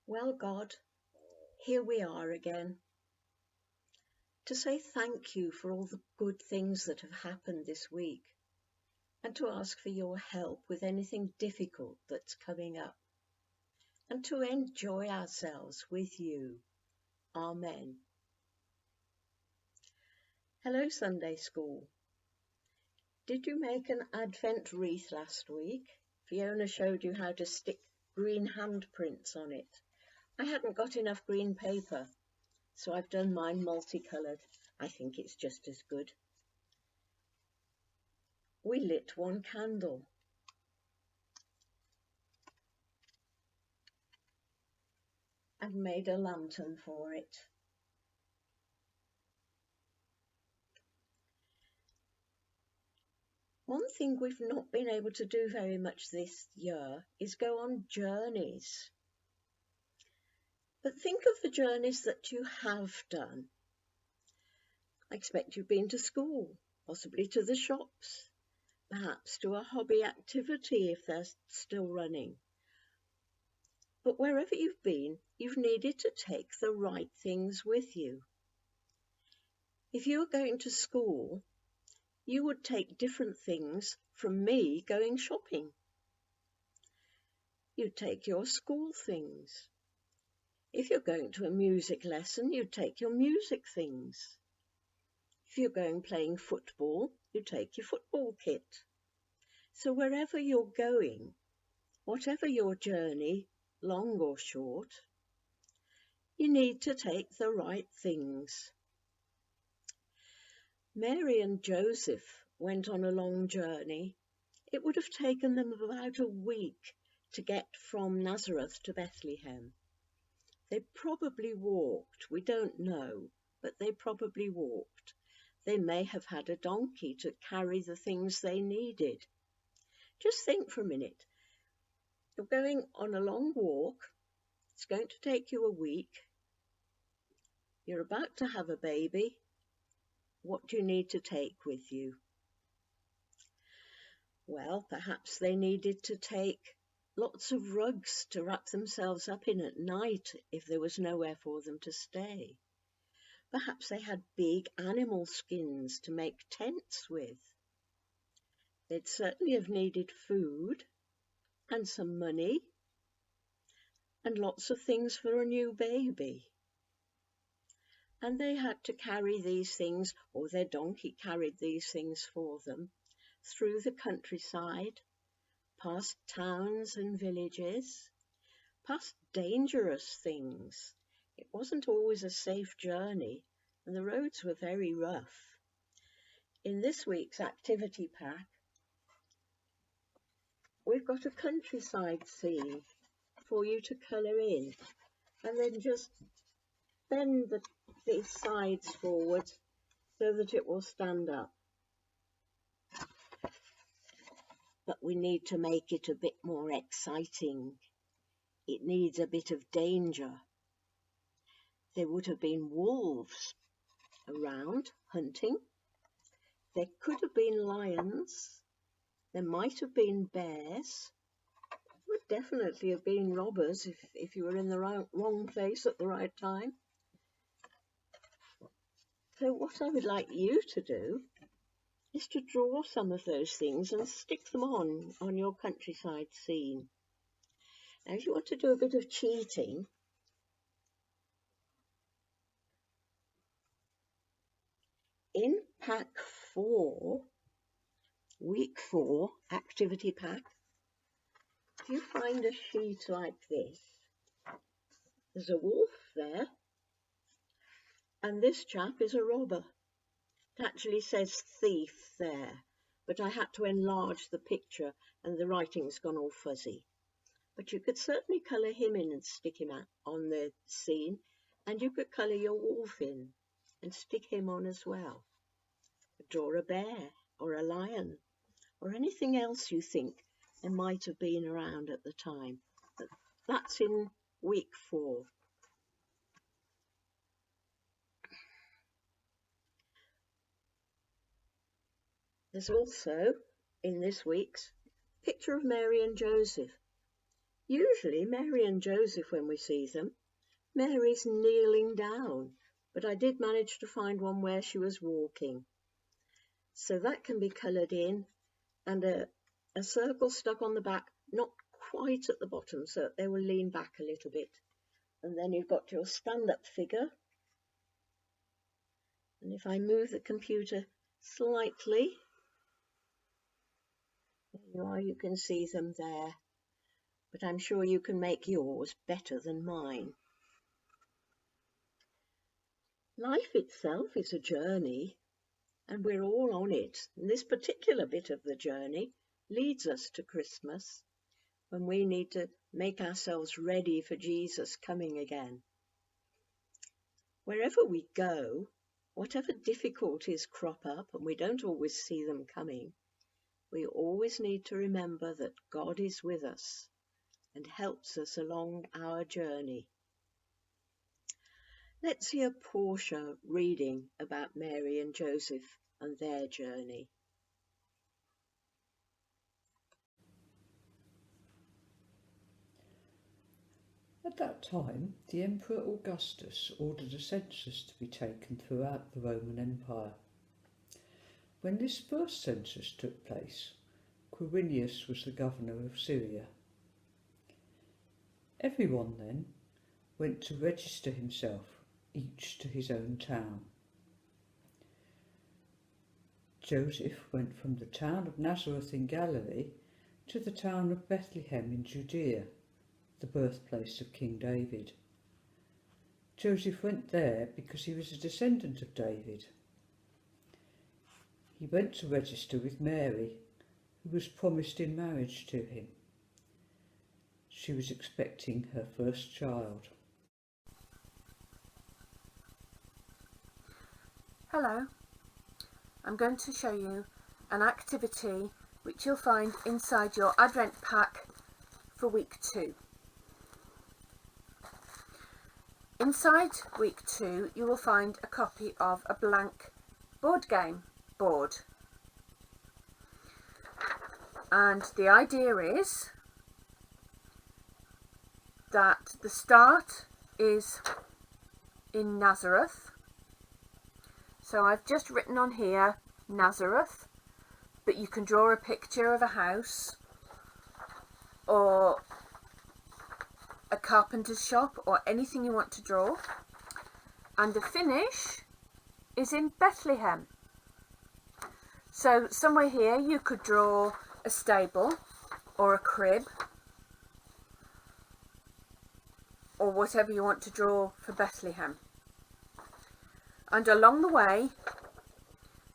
Well, God, here we are again to say thank you for all the good things that have happened this week and to ask for your help with anything difficult that's coming up and to enjoy ourselves with you. Amen. Hello, Sunday School. Did you make an Advent wreath last week? Fiona showed you how to stick green handprints on it. I hadn't got enough green paper, so I've done mine multicoloured. I think it's just as good. We lit one candle. And made a lantern for it. One thing we've not been able to do very much this year is go on journeys. But think of the journeys that you have done. I expect you've been to school, possibly to the shops, perhaps to a hobby activity if they're still running. But wherever you've been, you've needed to take the right things with you. If you were going to school, you would take different things from me going shopping. You'd take your school things. If you're going to a music lesson, you'd take your music things. If you're going playing football, you take your football kit. So wherever you're going, whatever your journey, long or short, you need to take the right things. Mary and Joseph went on a long journey. It would have taken them about a week to get from Nazareth to Bethlehem. They probably walked, we don't know, but they probably walked. They may have had a donkey to carry the things they needed. Just think for a minute. You're going on a long walk. It's going to take you a week. You're about to have a baby. What do you need to take with you? Well, perhaps they needed to take lots of rugs to wrap themselves up in at night if there was nowhere for them to stay. Perhaps they had big animal skins to make tents with. They'd certainly have needed food and some money and lots of things for a new baby. And they had to carry these things, or their donkey carried these things for them, through the countryside, past towns and villages, past dangerous things. It wasn't always a safe journey, and the roads were very rough. In this week's activity pack, we've got a countryside scene for you to colour in, and then just bend the sides forward so that it will stand up. But we need to make it a bit more exciting. It needs a bit of danger. There would have been wolves around hunting. There could have been lions. There might have been bears. There would definitely have been robbers if you were in the wrong place at the right time. So what I would like you to do is to draw some of those things and stick them on your countryside scene. Now, if you want to do a bit of cheating, in pack 4, week 4, activity pack, if you find a sheet like this, there's a wolf there, and this chap is a robber. It actually says thief there, but I had to enlarge the picture and the writing's gone all fuzzy. But you could certainly colour him in and stick him on the scene, and you could colour your wolf in and stick him on as well. Draw a bear or a lion or anything else you think there might have been around at the time. But that's in week 4. There's also, in this week's, picture of Mary and Joseph. Usually Mary and Joseph when we see them. Mary's kneeling down, but I did manage to find one where she was walking. So that can be coloured in, and a circle stuck on the back, not quite at the bottom, so they will lean back a little bit. And then you've got your stand-up figure. And if I move the computer slightly, there you are, you can see them there. But I'm sure you can make yours better than mine. Life itself is a journey, and we're all on it. And this particular bit of the journey leads us to Christmas, when we need to make ourselves ready for Jesus coming again. Wherever we go, whatever difficulties crop up, and we don't always see them coming, we always need to remember that God is with us and helps us along our journey. Let's hear Portia reading about Mary and Joseph and their journey. At that time, the Emperor Augustus ordered a census to be taken throughout the Roman Empire. When this first census took place, Quirinius was the governor of Syria. Everyone then went to register himself, each to his own town. Joseph went from the town of Nazareth in Galilee to the town of Bethlehem in Judea, the birthplace of King David. Joseph went there because he was a descendant of David. He went to register with Mary, who was promised in marriage to him. She was expecting her first child. Hello, I'm going to show you an activity which you'll find inside your Advent pack for week 2. Inside week 2 you will find a copy of a blank board game board, and the idea is that the start is in Nazareth. So I've just written on here Nazareth, but you can draw a picture of a house or a carpenter's shop or anything you want to draw. And the finish is in Bethlehem. So somewhere here you could draw a stable or a crib or whatever you want to draw for Bethlehem. And along the way,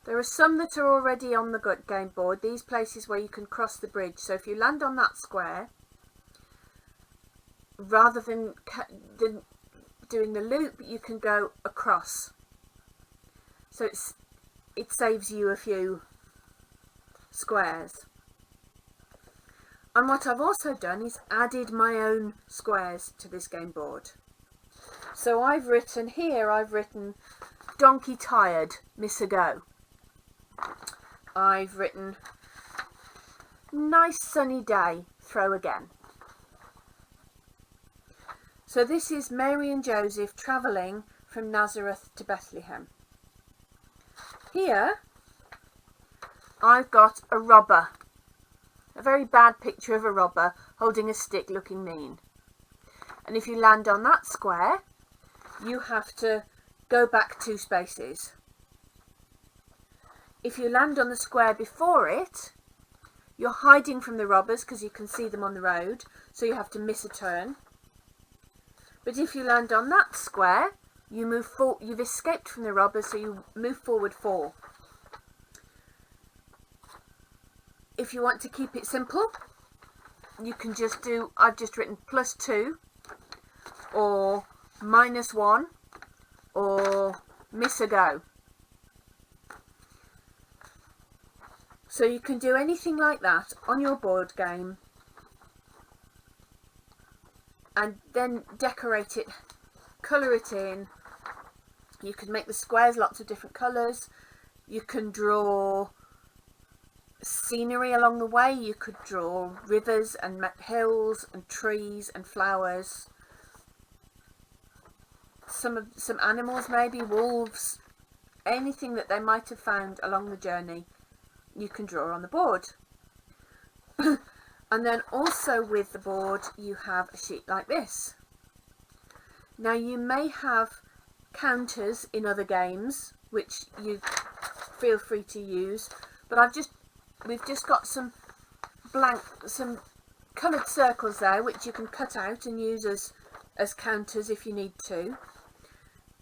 there are some that are already on the game board, these places where you can cross the bridge. So if you land on that square, rather than doing the loop, you can go across. So it saves you a few squares. And what I've also done is added my own squares to this game board. So I've written donkey tired, miss a go. I've written nice sunny day, throw again. So this is Mary and Joseph travelling from Nazareth to Bethlehem. Here I've got a robber, a very bad picture of a robber holding a stick looking mean. And if you land on that square, you have to go back 2 spaces. If you land on the square before it, you're hiding from the robbers because you can see them on the road, so you have to miss a turn. But if you land on that square, you've escaped from the robbers, so you move forward 4. If you want to keep it simple, you can just do, I've just written +2 or -1 or miss a go. So you can do anything like that on your board game and then decorate it, colour it in. You can make the squares lots of different colours. You can draw scenery along the way. You could draw rivers and hills and trees and flowers. Some animals, maybe wolves, anything that they might have found along the journey, you can draw on the board. And then also with the board you have a sheet like this. Now you may have counters in other games which you feel free to use, but we've just got some coloured circles there which you can cut out and use as counters if you need to.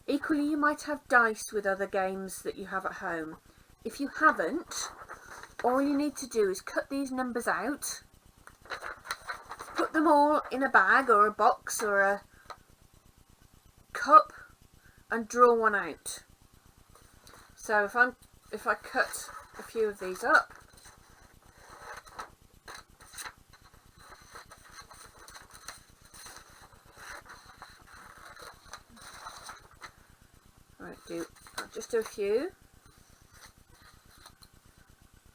Equally, you might have dice with other games that you have at home. If you haven't, all you need to do is cut these numbers out, put them all in a bag or a box or a cup and draw one out. So if I cut a few of these up, I'll just do a few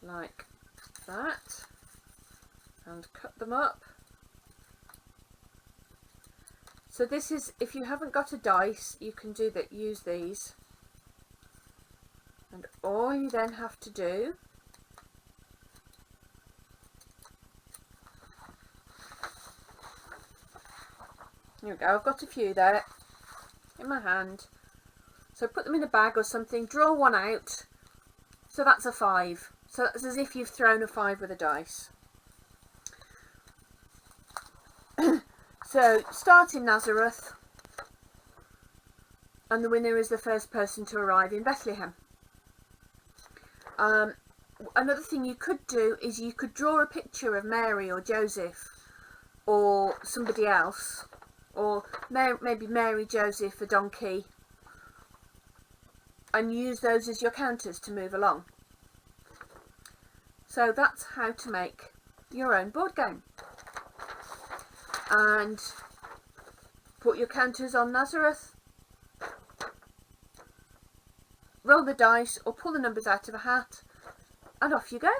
like that and cut them up. So this is, if you haven't got a dice, you can use these, and all you then have to do here we go, I've got a few there in my hand. So put them in a bag or something, draw one out, so that's a 5. So that's as if you've thrown a 5 with a dice. So start in Nazareth, and the winner is the first person to arrive in Bethlehem. Another thing you could do is you could draw a picture of Mary or Joseph or somebody else, or maybe Mary, Joseph, a donkey, and use those as your counters to move along. So that's how to make your own board game. And put your counters on Nazareth, roll the dice or pull the numbers out of a hat, and off you go.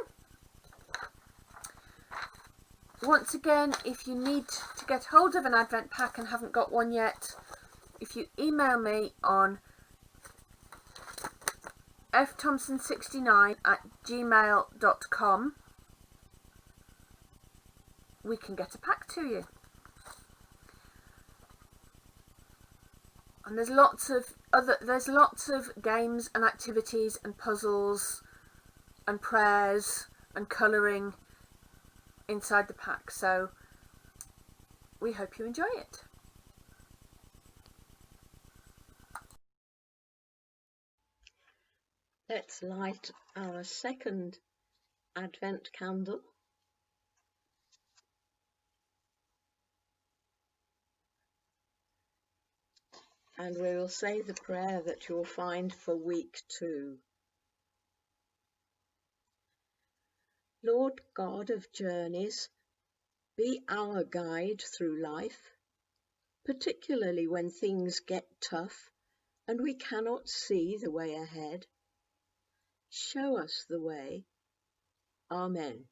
Once again, if you need to get hold of an advent pack and haven't got one yet, if you email me on fthompson69@gmail.com, we can get a pack to you. And there's lots of games and activities and puzzles and prayers and colouring inside the pack, so we hope you enjoy it. Let's light our second Advent candle. And we will say the prayer that you'll find for week 2. Lord God of journeys, be our guide through life, particularly when things get tough and we cannot see the way ahead. Show us the way. Amen.